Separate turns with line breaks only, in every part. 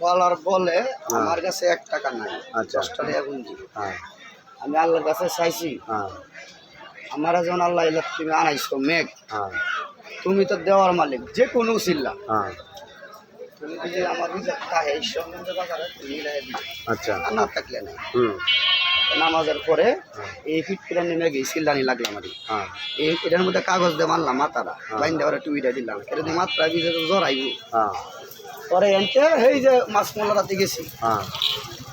বলার বলে আমার কাছে 1 টাকা নাই, 10 টাকা গুঞ্জি। আমি আল্লাহর কাছে চাইছি, আমার যখন আল্লাহ তুমি আনাইছো মেঘ, তুমি তো দেওয়ার মালিক, যে কোনো উসিল্লা তুমি যদি আমার এই সম্বন্ধে বাজারে তুমি না থাকলে না। নামাজের পরে এই ফিটকিরা নেমে গিয়ে সিল্লানি লাগলাম আর এই এটার মধ্যে কাগজ দিয়ে মারলাম মাথাটা বাইন দেওয়ার টুইটা দিলাম, এটা দিয়ে মাত্রা বিজে জড়াইব। পরে এনতে এই যে মাছ মোলারাতে গেছি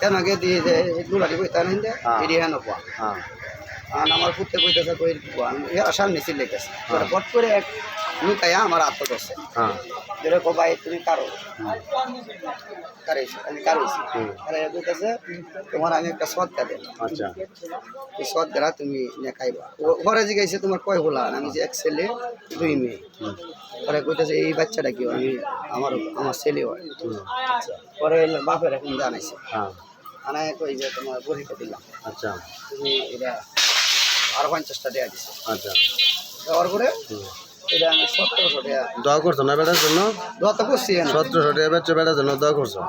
কেন আগে দিয়ে যে দুলাটি বইতা নেন যে এটি হেন কোয়া আমার পুঁতে কইতেছে কই সামনে চিল্লাইতেছে, বট করে এক লুকাইয়া আমার আত্ম করছে যেটা ভাই তুমি কারো আমি কারোছি বলতেছে তোমার আমি একটা সদকা দেব, এই সদকা তুমি খাইবা। ঘরে জিগাইছে তোমার কয় হলা, আমি যে 1 ছেলে 2 মেয়ে। পরে কইতেছে এই বাচ্চাটা কি আমি আমার ছেলে হয়। পরে বাপের এখন জানাইছে, আনায় কই যে তোমার পরীক্ষা দিলাম, তুমি এটা আরো 50টা দেওয়া দিছে। দেওয়ার পরে এটা আমি 1700 টাকা
দোয়া করছো না বেটার জন্য?
দোয়া তো করছি,
1700 টাকা বেচছো বেটার জন্য দোয়া করছো?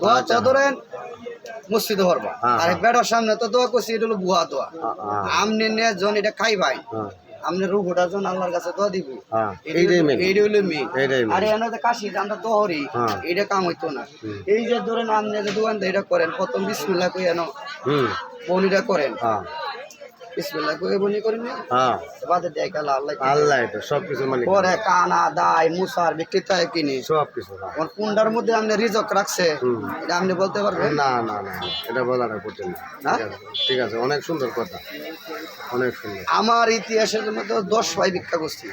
দোয়া তো ধরেন মসজিদে হরবা, আর বেটার সামনে তো দোয়া করছি, এটা হলো বুয়া দোয়া। আমনে নিয়ে জন এটা খাই ভাই, আমনে রুহটার জন্য আল্লাহর কাছে দোয়া দিব, এইটা হইলো মেয়ে। আর এনে যে কাশি আমরা দোহরি, এটা কাম হইতো না। এই যে ধরেন আমনে যে দোকান এটা করেন, প্রথম বিসমিল্লাহ কই এনো বনিটা করেন, বিসমিল্লাহ কই বনি করেন না, বাদে দেয় আল্লাহ
আল্লাহ এটা সবকিছু মানে
পরে কানা দায় মুসার বিক্রেতা কিনে
সবকিছু।
কোনটার মধ্যে আপনি রিজক রাখছে এটা আপনি বলতে পারবেন?
না না না, এটা বলার করতে না। ঠিক আছে, অনেক সুন্দর কথা, অনেক সুন্দর।
আমার ইতিহাসের মধ্যে 10 ভাই ভিক্ষা করছি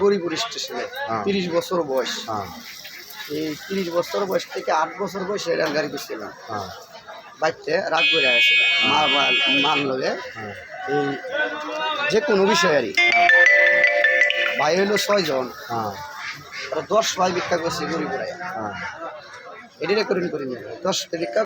গরিপুর স্টেশনে, 30 বছর বয়স। এই 30 বছর বয়স থেকে 8 বছর বয়সে রেল গাড়ি করছিলাম, বাইতে রাগ করে আসছিল মান লগে এই যে কোনো বিষয় আর ভাই হইলো 6 জন, 10 ভাই ভিক্ষা করছি গরিপুরে। এটি করিনি 10 ভিক্ষা